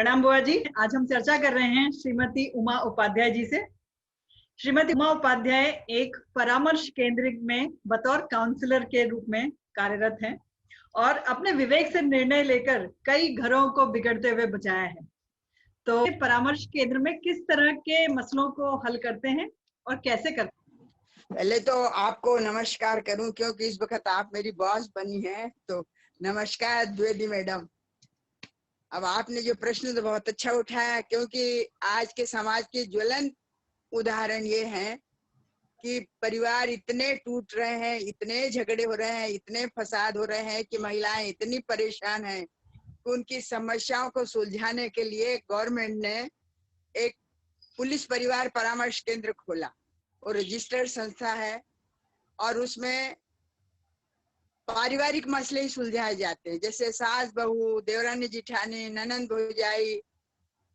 प्रणाम बुआ जी। आज हम चर्चा कर रहे हैं श्रीमती उमा उपाध्याय जी से। श्रीमती उमा उपाध्याय एक परामर्श केंद्र में बतौर काउंसलर के रूप में कार्यरत हैं और अपने विवेक से निर्णय लेकर कई घरों को बिगड़ते हुए बचाया है। तो परामर्श केंद्र में किस तरह के मसलों को हल करते हैं और कैसे करते हैं? पहले तो आपको नमस्कार करूं क्योंकि इस वक्त आप मेरी बॉस बनी हैं, तो नमस्कार द्विवेदी मैडम। अब आपने जो प्रश्न तो बहुत अच्छा उठाया, क्योंकि आज के समाज के ज्वलंत उदाहरण ये हैं कि परिवार इतने टूट रहे हैं, इतने झगड़े हो रहे हैं, इतने फसाद हो रहे हैं कि महिलाएं इतनी परेशान हैं कि उनकी समस्याओं को सुलझाने के लिए गवर्नमेंट ने एक पुलिस परिवार परामर्श केंद्र खोला और रजिस्टर्ड संस्था है और उसमें पारिवारिक मसले ही सुलझाए जाते हैं, जैसे सास बहू, देवरानी जिठानी, ननंद भौजाई,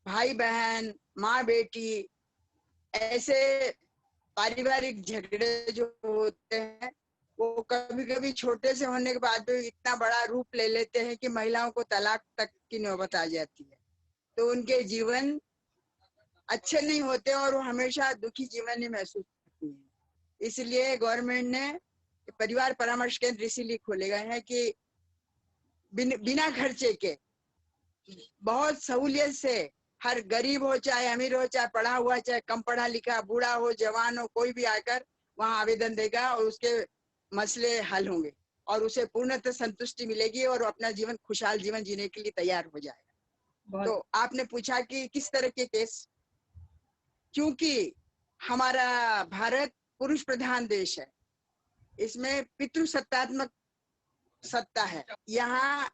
भाई बहन, माँ बेटी, ऐसे पारिवारिक झगड़े जो होते हैं वो कभी कभी छोटे से होने के बाद भी इतना बड़ा रूप ले लेते हैं कि महिलाओं को तलाक तक की नौबत आ जाती है। तो उनके जीवन अच्छे नहीं होते और वो हमेशा दुखी जीवन ही महसूस करती है। इसलिए गवर्नमेंट ने परिवार परामर्श केंद्र इसीलिए खोले गए हैं कि बिना खर्चे के बहुत सहूलियत से हर गरीब हो चाहे अमीर हो, चाहे पढ़ा हुआ चाहे कम पढ़ा लिखा, बूढ़ा हो जवान हो, कोई भी आकर वहां आवेदन देगा और उसके मसले हल होंगे और उसे पूर्णतः संतुष्टि मिलेगी और अपना जीवन खुशहाल जीवन जीने के लिए तैयार हो जाएगा। तो आपने पूछा कि किस तरह के केस, क्योंकि हमारा भारत पुरुष प्रधान देश है, इसमें पितृसत्तात्मक सत्ता है। यहाँ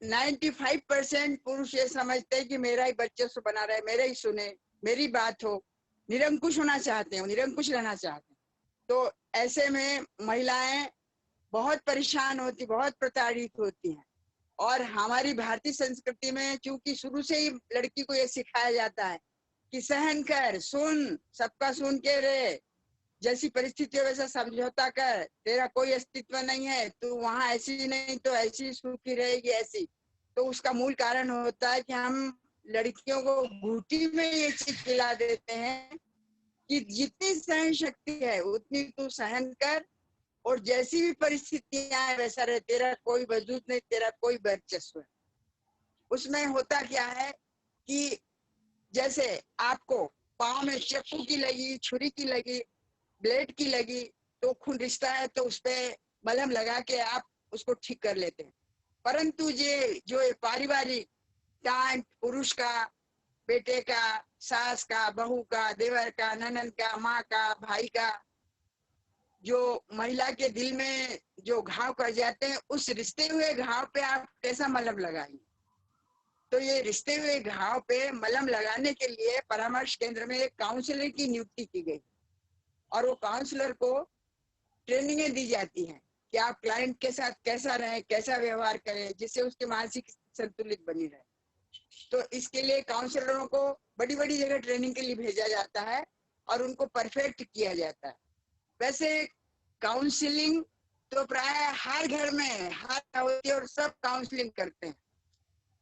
95% पुरुष ये समझते हैं कि मेरा ही वर्चस्व बना रहे, मेरे ही सुने, मेरी बात हो, निरंकुश होना चाहते हैं, निरंकुश रहना चाहते हैं। तो ऐसे में महिलाएं बहुत परेशान होती, बहुत प्रताड़ित होती हैं। और हमारी भारतीय संस्कृति में चूंकि शुरू से ही लड़की को ये सिखाया जाता है कि सहन कर, सुन, सबका सुन के रहे, जैसी परिस्थिति वैसा समझौता कर, तेरा कोई अस्तित्व नहीं है, तू वहां ऐसी नहीं तो ऐसी सुखी रहेगी ऐसी। तो उसका मूल कारण होता है कि हम लड़कियों को घूटी में ये चीज खिला देते हैं कि जितनी सहन शक्ति है उतनी तू सहन कर और जैसी भी परिस्थितियां है वैसा रहे, तेरा कोई वजूद नहीं, तेरा कोई वर्चस्व है। उसमें होता क्या है कि जैसे आपको पाँव में चाकू की लगी, छुरी की लगी, ब्लेड की लगी, तो खून रिश्ता है तो उस पर मलहम लगा के आप उसको ठीक कर लेते हैं। परंतु ये जो पारिवारिक टाइम पुरुष का, बेटे का, सास का, बहू का, देवर का, ननद का, माँ का, भाई का, जो महिला के दिल में जो घाव कर जाते हैं, उस रिश्ते हुए घाव पे आप कैसा मलहम लगाएंगे? तो ये रिश्ते हुए घाव पे मलहम लगाने के लिए परामर्श केंद्र में एक काउंसलर की नियुक्ति की गई और वो काउंसलर को ट्रेनिंगें दी जाती हैं कि आप क्लाइंट के साथ कैसा रहें, कैसा व्यवहार करें, जिससे उसकी मानसिक संतुलित बनी रहे। तो इसके लिए काउंसलरों को बड़ी बड़ी जगह ट्रेनिंग के लिए भेजा जाता है और उनको परफेक्ट किया जाता है। वैसे काउंसलिंग तो प्राय हर घर में हर होती है और सब काउंसलिंग करते हैं,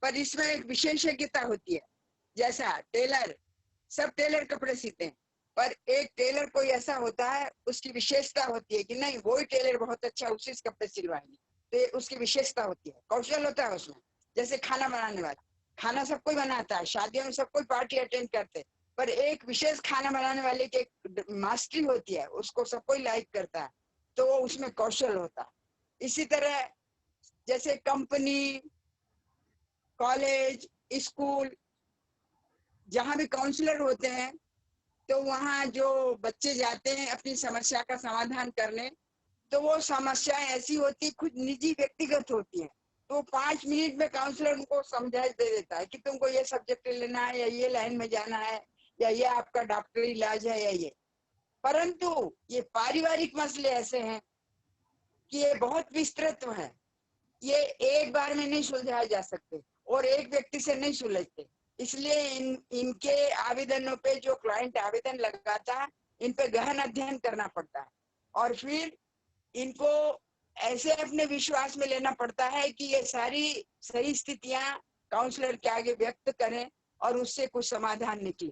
पर इसमें एक विशेषज्ञता होती है। जैसा टेलर, सब टेलर कपड़े सीते हैं, पर एक टेलर कोई ऐसा होता है उसकी विशेषता होती है कि नहीं वो ही टेलर बहुत अच्छा उसी से कपड़े सिलवाएंगे, तो ये उसकी विशेषता होती है, कौशल होता है उसमें। जैसे खाना बनाने वाला, खाना सब कोई बनाता है, शादियों में सब कोई पार्टी अटेंड करते हैं, पर एक विशेष खाना बनाने वाले की एक मास्टरी होती है, उसको सब कोई लाइक करता है, तो वो उसमें कौशल होता है। इसी तरह जैसे कंपनी, कॉलेज, स्कूल, जहां भी काउंसलर होते हैं तो वहाँ जो बच्चे जाते हैं अपनी समस्या का समाधान करने, तो वो समस्याएं ऐसी होती खुद निजी व्यक्तिगत होती हैं, तो 5 मिनट में काउंसलर उनको समझा दे देता है कि तुमको ये सब्जेक्ट लेना है या ये लाइन में जाना है या ये आपका डॉक्टरी इलाज है या ये। परंतु ये पारिवारिक मसले ऐसे हैं कि ये बहुत विस्तृत है, ये एक बार में नहीं सुलझाए जा सकते और एक व्यक्ति से नहीं सुलझते। इसलिए इनके आवेदनों पे जो क्लाइंट आवेदन लगाता है, इन पे गहन अध्ययन करना पड़ता है और फिर इनको ऐसे अपने विश्वास में लेना पड़ता है कि ये सारी सही स्थितियां काउंसलर के आगे व्यक्त करें और उससे कुछ समाधान निकले।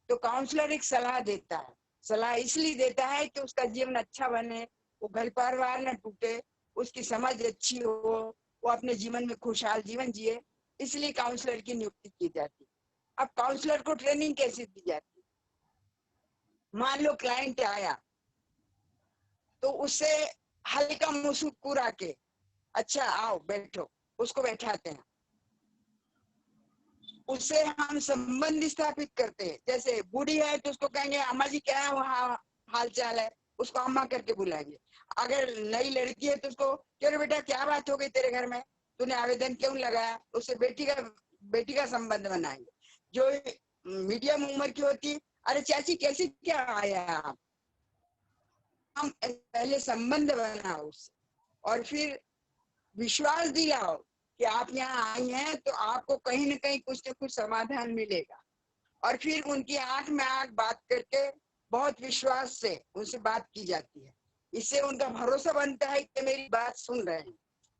तो काउंसलर एक सलाह देता है, सलाह इसलिए देता है कि उसका जीवन अच्छा बने, वो घर परिवार न टूटे, उसकी समझ अच्छी हो, वो अपने जीवन में खुशहाल जीवन जिए, इसलिए काउंसलर की नियुक्ति की जाती है। अब काउंसलर को ट्रेनिंग कैसे दी जाती है? मान लो क्लाइंट आया तो उससे हल्का मुस्कुरा के, अच्छा आओ बैठो, उसको बैठाते हैं, उससे हम संबंध स्थापित करते हैं। जैसे बूढ़ी है तो उसको कहेंगे अम्मा जी क्या है वहाँ हाल चाल है, उसको अम्मा करके बुलाएंगे। अगर नई लड़की है तो उसको क्यों बेटा क्या बात हो गई तेरे घर में, तूने आवेदन क्यों लगाया, उससे बेटी का संबंध बनाएंगे। जो मीडियम उम्र की होती, अरे चाची कैसे क्या आया आप, हम पहले संबंध बनाओ उससे और फिर विश्वास दिलाओ कि आप यहाँ आई हैं तो आपको कहीं न कहीं कुछ न कुछ समाधान मिलेगा। और फिर उनकी आंख में आंख बात करके बहुत विश्वास से उनसे बात की जाती है। इससे उनका भरोसा बनता है कि मेरी बात सुन रहे हैं।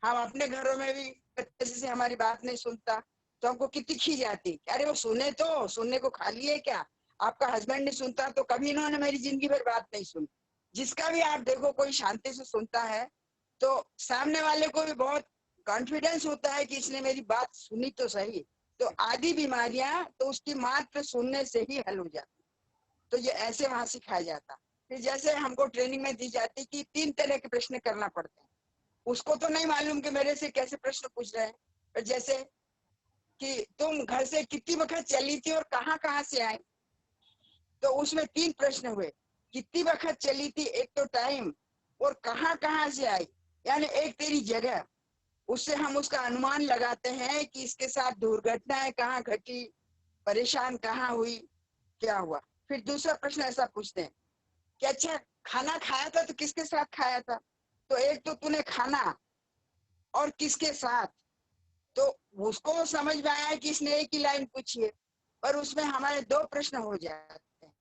हम अपने घरों में भी किसी से हमारी बात नहीं सुनता तो हमको कितनी खींच आती, अरे वो सुने तो, सुनने को खाली है क्या, आपका हस्बैंड नहीं सुनता तो कभी इन्होंने मेरी जिंदगी भर बात नहीं सुनी। जिसका भी आप देखो कोई शांति से सुनता है तो सामने वाले को भी बहुत कॉन्फिडेंस होता है कि इसने मेरी बात सुनी तो सही। तो आधी बीमारियां तो उसकी मात्र सुनने से ही हल हो जाती। तो ये ऐसे वहां सिखाया जाता। फिर जैसे हमको ट्रेनिंग में दी जाती कि 3 तरह के प्रश्न करना पड़ते हैं। उसको तो नहीं मालूम कि मेरे से कैसे प्रश्न पूछ रहे हैं, पर जैसे कि तुम घर से कितनी वक्त चली थी और कहाँ कहाँ से आई, तो उसमें 3 प्रश्न हुए। कितनी वक्त चली थी, एक तो टाइम, और कहाँ कहाँ से आई, यानी एक तेरी जगह। उससे हम उसका अनुमान लगाते हैं कि इसके साथ दुर्घटनाएं कहाँ घटी, परेशान कहाँ हुई, क्या हुआ। फिर दूसरा प्रश्न ऐसा पूछते हैं कि अच्छा खाना खाया था तो किसके साथ खाया था, तो एक तो तूने खाना और किसके साथ, तो उसको समझ में आया कि इसने एक ही लाइन पूछी है, पर उसमें हमारे 2 प्रश्न हो जाते हैं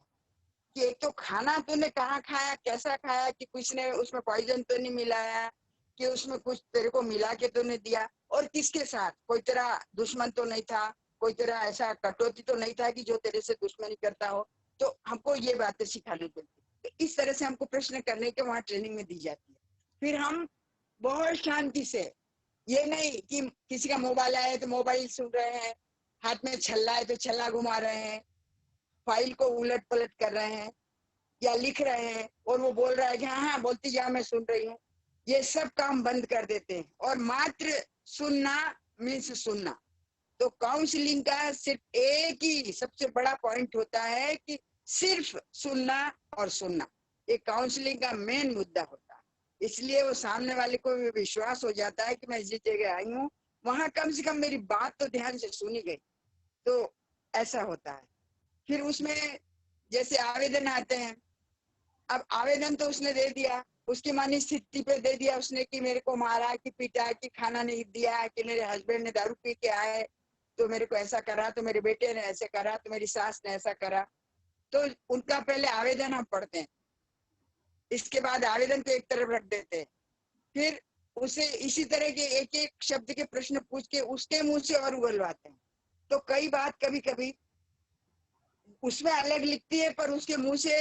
कि एक तो खाना तूने कहाँ खाया, कैसा खाया, कि कुछ ने उसमें पॉइजन तो नहीं मिलाया, कि उसमें कुछ तेरे को मिला के तो नहीं दिया, और किसके साथ, कोई तेरा दुश्मन तो नहीं था, कोई तेरा ऐसा कटौती तो नहीं था कि जो तेरे से दुश्मनी करता हो। तो हमको ये बातें सिखानी पड़ती है। तो इस तरह से हमको प्रश्न करने के वहां ट्रेनिंग में दी जाती है। फिर हम बहुत शांति से, ये नहीं कि किसी का मोबाइल आया तो मोबाइल सुन रहे हैं, हाथ में छल्ला है तो छल्ला घुमा रहे हैं, फाइल को उलट पलट कर रहे हैं या लिख रहे हैं और वो बोल रहा है कि हाँ हाँ बोलती जा मैं सुन रही हूँ। ये सब काम बंद कर देते हैं और मात्र सुनना मीन्स सुनना। तो काउंसलिंग का सिर्फ एक ही सबसे बड़ा पॉइंट होता है कि सिर्फ सुनना और सुनना, ये काउंसलिंग का मेन मुद्दा होता है। इसलिए वो सामने वाले को विश्वास हो जाता है कि मैं जिस जगह आई हूँ वहां कम से कम मेरी बात तो ध्यान से सुनी गई। तो ऐसा होता है। फिर उसमें जैसे आवेदन आते हैं, अब आवेदन तो उसने दे दिया, उसकी मानी स्थिति पे दे दिया उसने कि मेरे को मारा, कि पीटा, कि खाना नहीं दिया, कि मेरे हस्बैंड ने दारू पी के आए तो मेरे को ऐसा करा, तो मेरे बेटे ने ऐसे करा, तो मेरी सास ने ऐसा करा। तो उनका पहले आवेदन हम पढ़ते हैं, इसके बाद आवेदन को एक तरफ रख देते हैं, फिर उसे इसी तरह के एक एक शब्द के प्रश्न पूछ के उसके मुंह से और उगलवाते हैं। तो कई बात कभी कभी उसमें अलग लिखती है पर उसके मुंह से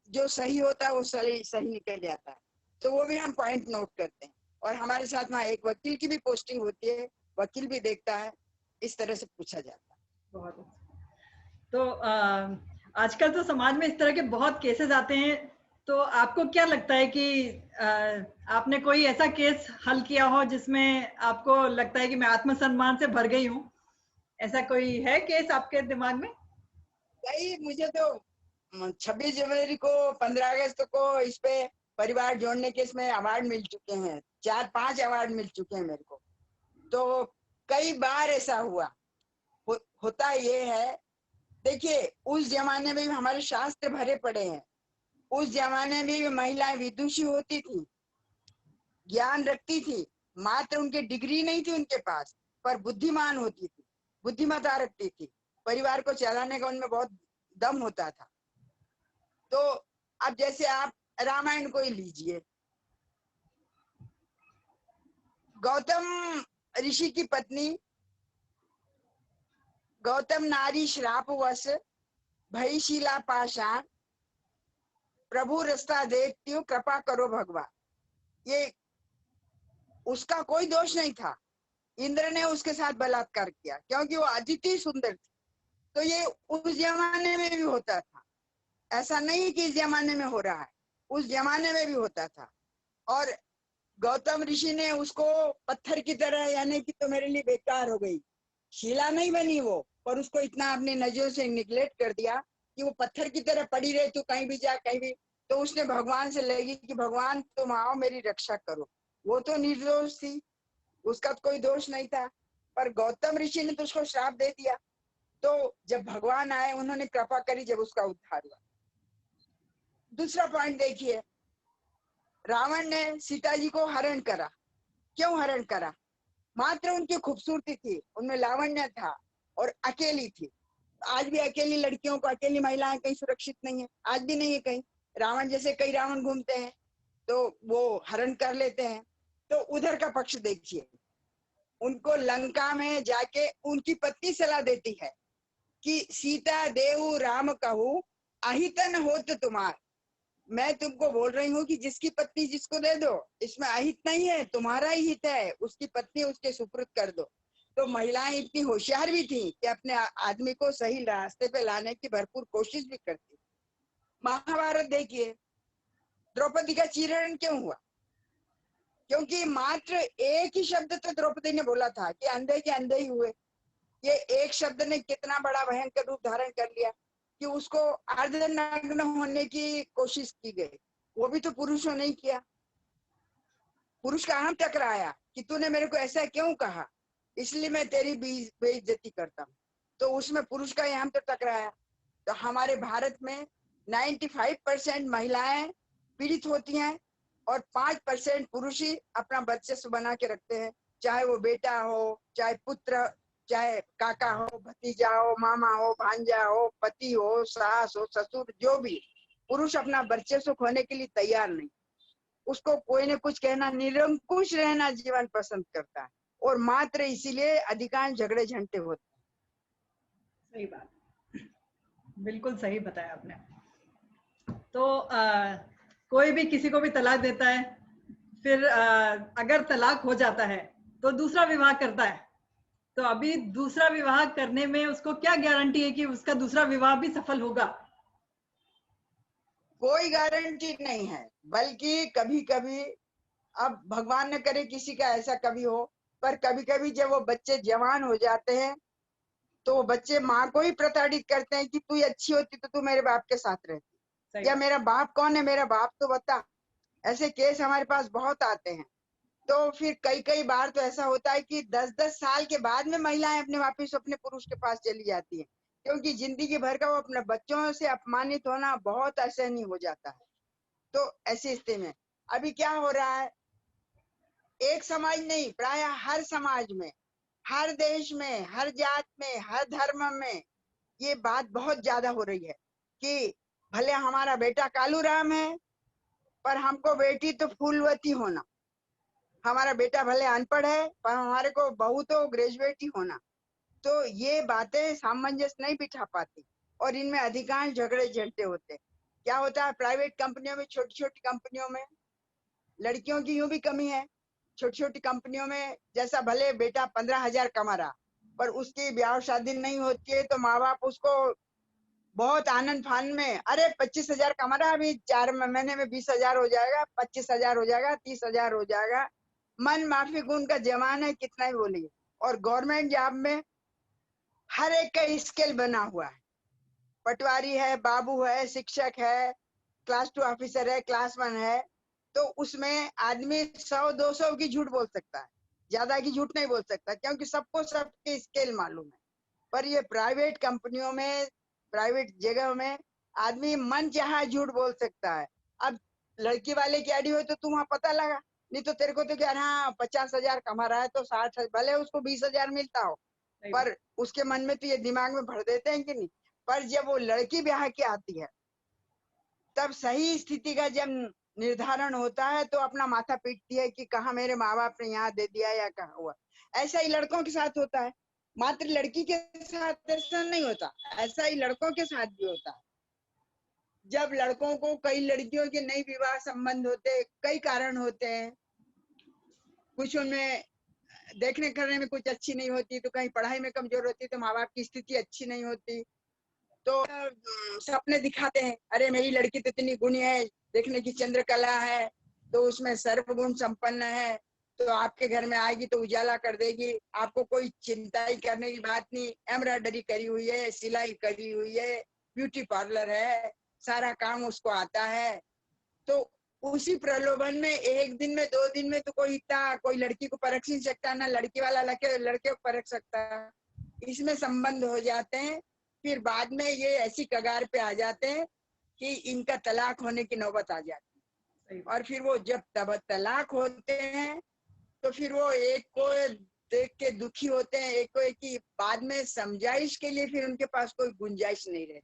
जो सही होता है वो सही सही निकल जाता है। तो वो भी हम पॉइंट नोट करते हैं। और हमारे साथ वहाँ एक वकील की भी पोस्टिंग होती है, वकील भी देखता है, इस तरह से पूछा जाता है। बहुत अच्छा। तो आजकल तो समाज में इस तरह के बहुत केसेस आते हैं, तो आपको क्या लगता है कि आपने कोई ऐसा केस हल किया हो जिसमें आपको लगता है कि मैं आत्मसम्मान से भर गई हूँ, ऐसा कोई है केस आपके दिमाग में? भाई मुझे तो 26 जनवरी को, 15 अगस्त को इस पे परिवार जोड़ने के इसमें अवार्ड मिल चुके हैं, 4-5 अवार्ड मिल चुके हैं मेरे को। तो कई बार ऐसा हुआ होता ये है, देखिए उस जमाने में भी हमारे शास्त्र भरे पड़े हैं। उस जमाने में भी महिलाएं विदुषी होती थी, ज्ञान रखती थी, मात्र उनके डिग्री नहीं थी उनके पास, पर बुद्धिमान होती थी, बुद्धिमत्ता रखती थी, परिवार को चलाने का उनमें बहुत दम होता था। तो अब जैसे आप रामायण को ही लीजिए, गौतम ऋषि की पत्नी गौतम नारी श्रापवश भयशीला पाषाण, प्रभु रास्ता देखती हूँ कृपा करो भगवान। ये उसका कोई दोष नहीं था, इंद्र ने उसके साथ बलात्कार किया क्योंकि वो अदिति सुंदर थी। तो ये उस जमाने में भी होता था, ऐसा नहीं कि इस जमाने में हो रहा है, उस जमाने में भी होता था। और गौतम ऋषि ने उसको पत्थर की तरह, यानी कि तो मेरे लिए बेकार हो गई, शिला नहीं बनी वो, पर उसको इतना अपनी नजरों से निगलेक्ट कर दिया कि वो पत्थर की तरह पड़ी रहे, तू कहीं भी जा कहीं भी। तो उसने भगवान से लगी कि भगवान तुम आओ मेरी रक्षा करो। वो तो निर्दोष थी, उसका तो कोई दोष नहीं था, पर गौतम ऋषि ने तो उसको श्राप दे दिया। तो जब भगवान आए, उन्होंने कृपा करी, जब उसका उद्धार हुआ। दूसरा पॉइंट देखिए, रावण ने सीता जी को हरण करा। क्यों हरण करा? मात्र उनकी खूबसूरती थी, उनमें लावण्य था, और अकेली थी। आज भी अकेली लड़कियों को, अकेली महिलाएं कहीं सुरक्षित नहीं है, आज भी नहीं है कहीं। रावण जैसे कई रावण घूमते हैं, तो वो हरण कर लेते हैं। तो उधर का पक्ष देखिए, उनको लंका में जाके उनकी पत्नी सलाह देती है कि सीता देव राम कहूँ अहितन होत तुम्हार। मैं तुमको बोल रही हूँ कि जिसकी पत्नी जिसको दे दो, इसमें अहित नहीं है, तुम्हारा ही हित है, उसकी पत्नी उसके सुपुर्द कर दो। तो महिलाएं इतनी होशियार भी थी कि अपने आदमी को सही रास्ते पे लाने की भरपूर कोशिश भी करती। महाभारत देखिए, द्रौपदी का चीरहरण क्यों हुआ? क्योंकि मात्र एक ही शब्द तो द्रौपदी ने बोला था कि अंधे के अंधे ही हुए। ये एक शब्द ने कितना बड़ा भयंकर रूप धारण कर लिया कि उसको अर्धनग्न होने की कोशिश की गई। वो भी तो पुरुषों ने किया। पुरुष का अहम टकराया कि तूने मेरे को ऐसा क्यों कहा, इसलिए मैं तेरी बेइज्जती करता हूँ। तो उसमें पुरुष का अहम तो टकराया। तो हमारे भारत में 95% महिलाएं पीड़ित होती हैं और 5% पुरुष ही अपना वर्चस्व बना के रखते हैं, चाहे वो बेटा हो, चाहे पुत्र, चाहे काका हो, भतीजा हो, मामा हो, भांजा हो, पति हो, सास हो, ससुर, जो भी। पुरुष अपना वर्चस्व खोने के लिए तैयार नहीं, उसको कोई ने कुछ कहना, निरंकुश रहना जीवन पसंद करता है, और मात्र इसीलिए अधिकांश झगड़े झंटे होते हैं। सही बात, बिल्कुल सही बताया आपने। तो कोई भी किसी को भी तलाक देता है, फिर अगर तलाक हो जाता है तो दूसरा विवाह करता है। तो अभी दूसरा विवाह करने में उसको क्या गारंटी है कि उसका दूसरा विवाह भी सफल होगा? कोई गारंटी नहीं है, बल्कि कभी कभी, अब भगवान न करे किसी का ऐसा कभी हो, पर कभी कभी जब वो बच्चे जवान हो जाते हैं तो वो बच्चे माँ को ही प्रताड़ित करते हैं कि तू अच्छी होती तो तू मेरे बाप के साथ रहती, या मेरा बाप कौन है, मेरा बाप तो बता। ऐसे केस हमारे पास बहुत आते हैं। तो फिर कई बार तो ऐसा होता है कि 10-10 साल के बाद में महिलाएं अपने वापिस अपने पुरुष के पास चली जाती है, क्योंकि जिंदगी भर का वो अपने बच्चों से अपमानित होना बहुत असहनीय हो जाता है। तो ऐसी स्थिति में अभी क्या हो रहा है, एक समाज नहीं, प्राय हर समाज में, हर देश में, हर जात में, हर धर्म में ये बात बहुत ज्यादा हो रही है कि भले हमारा बेटा कालू राम है, पर हमको बेटी तो फूलवती होना। हमारा बेटा भले अनपढ़ है, पर हमारे को बहू तो ग्रेजुएट ही होना। तो ये बातें सामंजस्य नहीं बिठा पाती, और इनमें अधिकांश झगड़े झंटे होते हैं। क्या होता है, प्राइवेट कंपनियों में, छोटी छोटी कंपनियों में लड़कियों की यूं भी कमी है। छोटी छोटी कंपनियों में जैसा भले बेटा 15,000 कमा रहा, पर उसकी ब्याह शादी नहीं होती है, तो माँ बाप उसको बहुत आनंद फान में, अरे 25,000 कमा रहा, अभी 4 महीने में 20,000 हो जाएगा, 25,000 हो जाएगा, 30,000 हो जाएगा। मन माफी गुण का जमाना है, कितना ही बोलिए। और गवर्नमेंट जॉब में हर एक का स्केल बना हुआ है, पटवारी है, बाबू है, शिक्षक है, क्लास 2 ऑफिसर है, क्लास 1 है। तो उसमें आदमी 100-200 की झूठ बोल सकता है, ज्यादा की झूठ नहीं बोल सकता, क्योंकि सबको सबके स्केल मालूम है। पर ये प्राइवेट कंपनियों में, प्राइवेट जगह में आदमी मन चाहा झूठ बोल सकता है। अब लड़की वाले की आईडी हो तो तू वहां पता लगा, नहीं तो तेरे को तो क्या, हाँ 50,000 कमा रहा है तो 60, भले उसको 20,000 मिलता हो, पर उसके मन में तो ये दिमाग में भर देते हैं कि नहीं। पर जब वो लड़की ब्याह की आती है, तब सही स्थिति का जब निर्धारण होता है, तो अपना माथा पीटती है कि कहा मेरे माँ बाप ने यहाँ दे दिया या कहा हुआ। ऐसा ही लड़कों के साथ होता है। मात्र लड़की के साथ ऐसा नहीं होता, ऐसा ही लड़कों के साथ भी होता है। जब लड़कों को कई लड़कियों के नई विवाह संबंध होते, कई कारण होते हैं, कुछ उनमें देखने करने में कुछ अच्छी नहीं होती, तो कहीं पढ़ाई में कमजोर होती, तो माँ बाप की स्थिति अच्छी नहीं होती, तो सपने दिखाते हैं, अरे मेरी लड़की तो इतनी गुणी है, देखने की चंद्रकला है, तो उसमें सर्वगुण संपन्न है, तो आपके घर में आएगी तो उजाला कर देगी, आपको कोई चिंता ही करने की बात नहीं, एम्ब्रॉयडरी करी हुई है, सिलाई करी हुई है, ब्यूटी पार्लर है, सारा काम उसको आता है। तो उसी प्रलोभन में एक दिन में 2 दिन में तो कोई लड़की को परख नहीं सकता, ना लड़की वाला लड़के को परख सकता, इसमें संबंध हो जाते हैं। फिर बाद में ये ऐसी कगार पे आ जाते हैं कि इनका तलाक होने की नौबत आ जाती है। और फिर वो जब तब तलाक होते हैं तो फिर वो एक को देख के दुखी होते हैं, एक को एक की बाद में समझाइश के लिए फिर उनके पास कोई गुंजाइश नहीं रहती,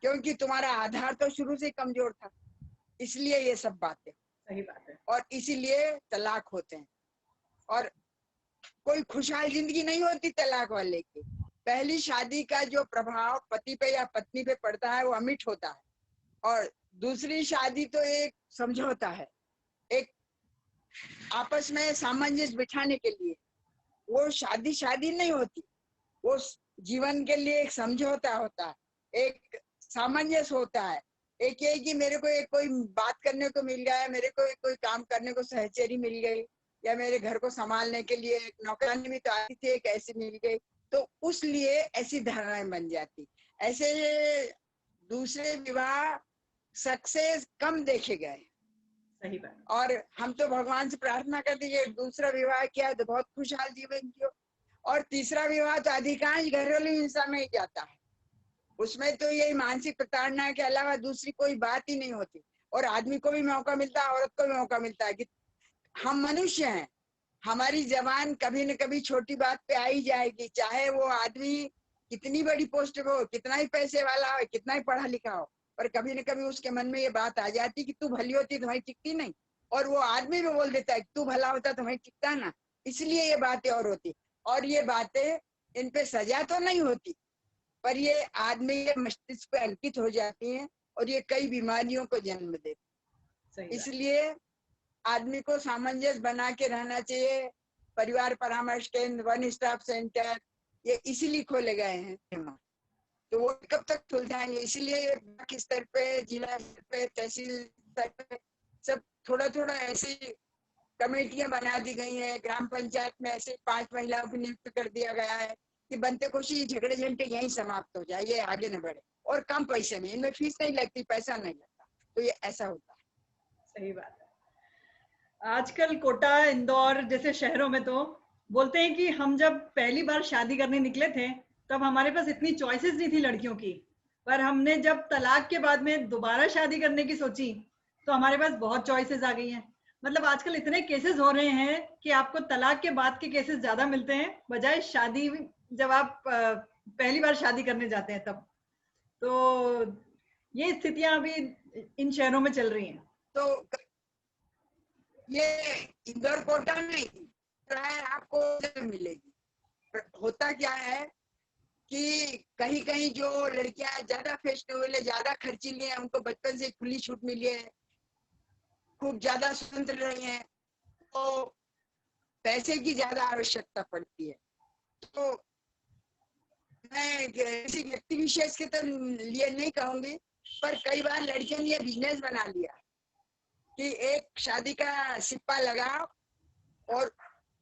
क्योंकि तुम्हारा आधार तो शुरू से कमजोर था, इसलिए ये सब बातें। सही बात है। और इसीलिए तलाक होते हैं। और कोई खुशहाल जिंदगी नहीं होती तलाक वाले की। पहली शादी का जो प्रभाव पति पे या पत्नी पे पड़ता है वो अमिट होता है, और दूसरी शादी तो एक समझौता है, एक आपस में सामंजस्य बिठाने के लिए। वो शादी नहीं होती, वो जीवन के लिए एक समझौता होता है, एक सामंजस्य होता है। एक ये कि मेरे को एक कोई बात करने को मिल गया है, मेरे को एक कोई काम करने को सहचरी मिल गई, या मेरे घर को संभालने के लिए एक नौकरानी भी तो आती थी, एक ऐसी मिल गई, तो उस लिए ऐसी धारणाएं बन जाती। ऐसे दूसरे विवाह सक्सेस कम देखे गए। सही बात। और हम तो भगवान से प्रार्थना करते हैं दूसरा विवाह किया तो बहुत खुशहाल जीवन जियो, और तीसरा विवाह तो अधिकांश घरेलू हिंसा में ही जाता है। उसमें तो यही मानसिक प्रताड़ना के अलावा दूसरी कोई बात ही नहीं होती। और आदमी को भी मौका मिलता है, औरत को भी मौका मिलता है कि हम मनुष्य हैं, हमारी जबान कभी न कभी छोटी बात पे आ ही जाएगी, चाहे वो आदमी कितनी बड़ी पोस्ट पे हो, कितना ही पैसे वाला हो, कितना ही पढ़ा लिखा हो, पर कभी न कभी उसके मन में ये बात आ जाती कि तू भली होती तुम्हारी टिकती नहीं, और वो आदमी भी बोल देता है तू भला होता तुम्हारी टिकता ना, इसलिए ये बातें और होती। और ये बातें इन पे सजा तो नहीं होती, पर ये आदमी के मस्तिष्क पे अंकित हो जाती हैं और ये कई बीमारियों को जन्म देती। इसलिए आदमी को सामंजस्य बना के रहना चाहिए। परिवार परामर्श केंद्र, वन स्टॉप सेंटर, ये इसीलिए खोले गए हैं, तो वो कब तक खुल जाएंगे। इसलिए ब्लॉक स्तर पे, जिला स्तर पे, तहसील स्तर पे सब थोड़ा थोड़ा ऐसी कमेटियां बना दी गई हैं। ग्राम पंचायत में ऐसे 5 महिलाओं को नियुक्त कर दिया गया है कि बनते कोशिश झगड़े झंटे यहीं समाप्त हो जाए, ये आगे न बढ़े, और कम पैसे में, इनमें फीस नहीं लगती, पैसा नहीं लगता, तो ये ऐसा होता है। सही बात है। आजकल कोटा, इंदौर जैसे शहरों में तो बोलते हैं कि हम जब पहली बार शादी करने निकले थे तब हमारे पास इतनी चॉइसेस नहीं थी लड़कियों की, पर हमने जब तलाक के बाद में दोबारा शादी करने की सोची तो हमारे पास बहुत चॉइसेस आ गई हैं। मतलब आजकल इतने केसेस हो रहे हैं कि आपको तलाक के बाद के केसेस ज्यादा मिलते हैं बजाय शादी, जब आप पहली बार शादी करने जाते हैं तब। तो ये स्थितियां अभी इन शहरों में चल रही हैं। तो ये इंदौर कोटा में प्राय आपको मिलेगी। होता क्या है कि कहीं कहीं जो लड़कियां ज्यादा फैशनेबल है, ज्यादा खर्चीली है, उनको बचपन से खुली छूट मिली है, खूब ज्यादा स्वतंत्र रही है, तो पैसे की ज्यादा आवश्यकता पड़ती है। तो मैं किसी व्यक्ति विशेष के तो लिए नहीं कहूंगी, पर कई बार लड़कियों ने बिजनेस बना लिया कि एक शादी का सिप्पा लगाओ और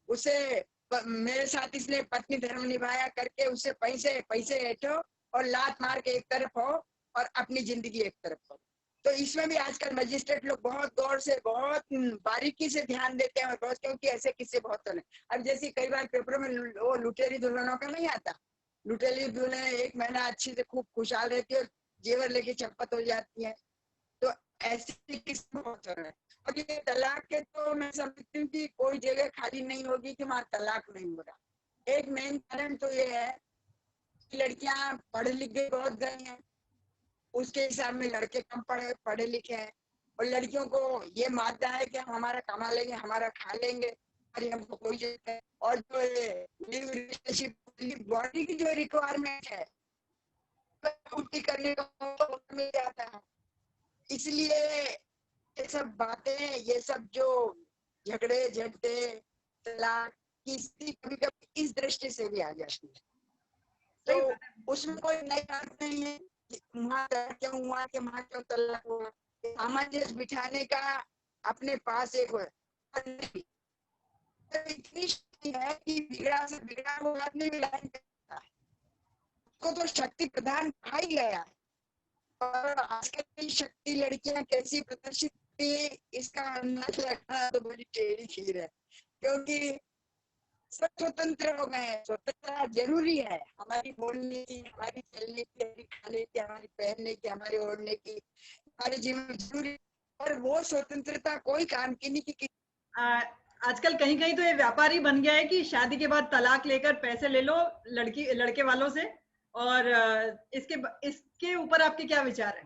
उसे मेरे साथ इसने पत्नी धर्म निभाया करके उसे पैसे ऐठो और लात मार के एक तरफ हो और अपनी जिंदगी एक तरफ हो। तो इसमें भी आजकल मजिस्ट्रेट लोग बहुत गौर से, बहुत बारीकी से ध्यान देते हैं, और बहुत, क्योंकि ऐसे किस्से बहुत होने। अब जैसे कई बार पेपरों में वो लुटेरी दुल्हनों का नहीं आता, लुटेरी दुल्हन 1 महीना अच्छी से खूब खुशहाल रहती है और जेवर लेके चंपत हो जाती है, तो ऐसे किस्से बहुत हो रहे हैं। और ये तलाक के तो मैं समझती हूँ कि कोई जगह खाली नहीं होगी कि वहाँ तलाक नहीं हो रहा। एक मेन कारण तो ये है कि लड़कियां पढ़ लिख गई, बहुत गई हैं, उसके हिसाब में लड़के कम पढ़े लिखे हैं, और लड़कियों को ये मानता है कि हम हमारा कमा लेंगे, हमारा खा लेंगे, और हमको कोई जरूरत है। और जो लिव रिलेशनशिप बॉडी की जो रिक्वायरमेंट है पूर्ति करने का मौका मिल जाता है। इसलिए ये सब बातें, ये सब जो झगड़े झगड़े तलाक की स्थिति कभी कभी इस दृष्टि से भी आ जाती है। तो उसमें कोई नई बात नहीं है कि वहाँ क्यों हुआ कि वहाँ क्यों तलाक हुआ। सामंजस्य बिठाने का अपने पास एक इतनी शक्ति है कि बिगड़ा से बिगड़ा वो आदमी भी लाइन करता है, उसको तो शक्ति प्रदान कहा ही गया है। और आजकल की शक्ति लड़कियां कैसी प्रदर्शित इसका अंदाज रखना तो बड़ी टेढ़ी खीर है, क्योंकि सब स्वतंत्र हो गए हैं। स्वतंत्रता जरूरी है, हमारी बोलने की, हमारी चलने की, हमारी खाने की, हमारी पहनने की, हमारे ओढ़ने की, हमारे जीवन में जरूरी। और वो स्वतंत्रता कोई काम की नहीं की। आजकल कहीं कहीं तो ये व्यापार ही बन गया है कि शादी के बाद तलाक लेकर पैसे ले लो लड़के वालों से। और इसके ऊपर आपके क्या विचार है?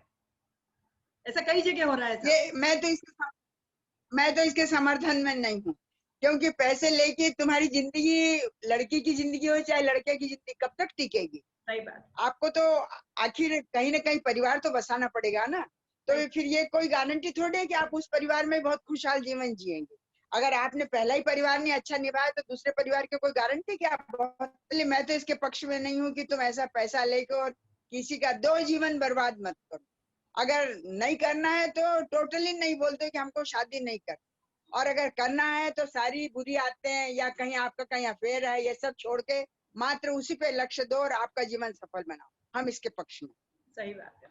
ऐसा कई जगह हो रहा है। ये मैं तो इसके समर्थन में नहीं हूँ, क्योंकि पैसे लेके तुम्हारी जिंदगी, लड़की की जिंदगी हो चाहे लड़के की जिंदगी, कब तक टिकेगी? सही बात। आपको तो आखिर कहीं ना कहीं परिवार तो बसाना पड़ेगा ना। तो फिर ये कोई गारंटी थोड़ी है कि आप उस परिवार में बहुत खुशहाल जीवन जिएंगे। अगर आपने पहला ही परिवार नहीं अच्छा निभाया तो दूसरे परिवार की कोई गारंटी कि आप बहुत। मैं तो इसके पक्ष में नहीं हूँ कि तुम ऐसा पैसा लेकर और किसी का 2 जीवन बर्बाद मत करो। अगर नहीं करना है तो टोटली नहीं बोलते कि हमको शादी नहीं कर, और अगर करना है तो सारी बुरी आदतें या कहीं आपका कहीं अफेयर है ये सब छोड़ के मात्र उसी पे लक्ष्य दो और आपका जीवन सफल बनाओ। हम इसके पक्ष में। सही बात है।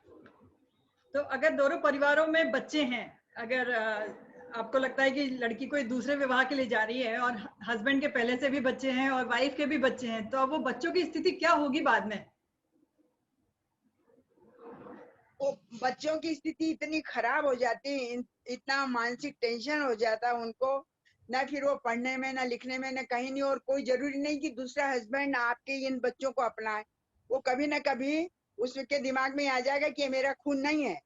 तो अगर दोनों परिवारों में बच्चे हैं, अगर आपको लगता है कि लड़की कोई दूसरे विवाह के लिए जा रही है और हस्बैंड के पहले से भी बच्चे हैं और वाइफ के भी बच्चे हैं, तो अब वो बच्चों की स्थिति क्या होगी बाद में? वो बच्चों की स्थिति इतनी खराब हो जाती है, इतना मानसिक टेंशन हो जाता है उनको, ना फिर वो पढ़ने में ना लिखने में ना कहीं नहीं। और कोई जरूरी नहीं कि दूसरा हस्बैंड आपके इन बच्चों को अपनाए, वो कभी ना कभी उसके दिमाग में आ जाएगा कि ये मेरा खून नहीं है,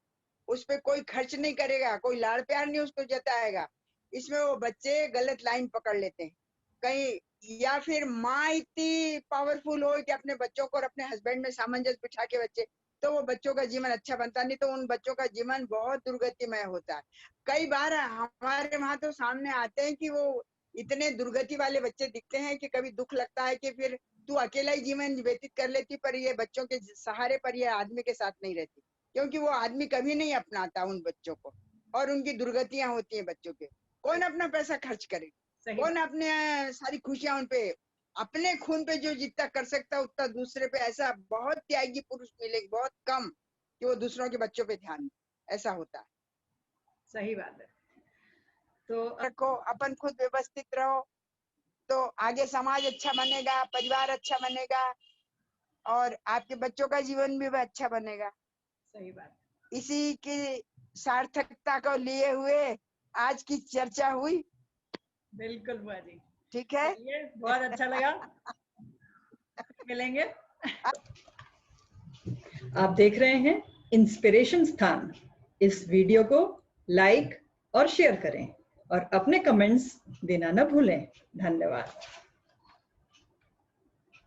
उस पर कोई खर्च नहीं करेगा, कोई लाड़ प्यार नहीं उसको जताएगा। इसमें वो बच्चे गलत लाइन पकड़ लेते हैं कहीं, या फिर माँ इतनी पावरफुल हो कि अपने बच्चों को और अपने हस्बैंड में सामंजस्य बिठा के बच्चे, तो वो बच्चों का जीवन अच्छा बनता नहीं, तो उन बच्चों का जीवन बहुत दुर्गतिमय होता है। कई बार हमारे वहां तो सामने आते हैं कि वो इतने दुर्गति वाले बच्चे दिखते हैं कि कभी दुख लगता है कि फिर तू अकेला ही जीवन व्यतीत कर लेती, पर ये बच्चों के सहारे पर ये आदमी के साथ नहीं रहती, क्योंकि वो आदमी कभी नहीं अपनाता उन बच्चों को, और उनकी दुर्गतियां होती हैं बच्चों के। कौन अपना पैसा खर्च करे, कौन अपने सारी खुशियां उन पे, अपने खून पे जो जितना कर सकता है उतना दूसरे पे। ऐसा बहुत त्यागी पुरुष मिलेगा, बहुत कम कि वो दूसरों के बच्चों पे ध्यान दे, ऐसा होता है। सही बात है। तो रखो, अपन खुद व्यवस्थित रहो तो आगे समाज अच्छा बनेगा, परिवार अच्छा बनेगा और आपके बच्चों का जीवन भी अच्छा बनेगा। सही बात। इसी की सार्थकता को लिए हुए आज की चर्चा हुई। बिल्कुल बुआ जी, ठीक है, बहुत अच्छा लगा। मिलेंगे। आप देख रहे हैं इंस्पिरेशन स्थान। इस वीडियो को लाइक और शेयर करें और अपने कमेंट्स देना न भूलें। धन्यवाद।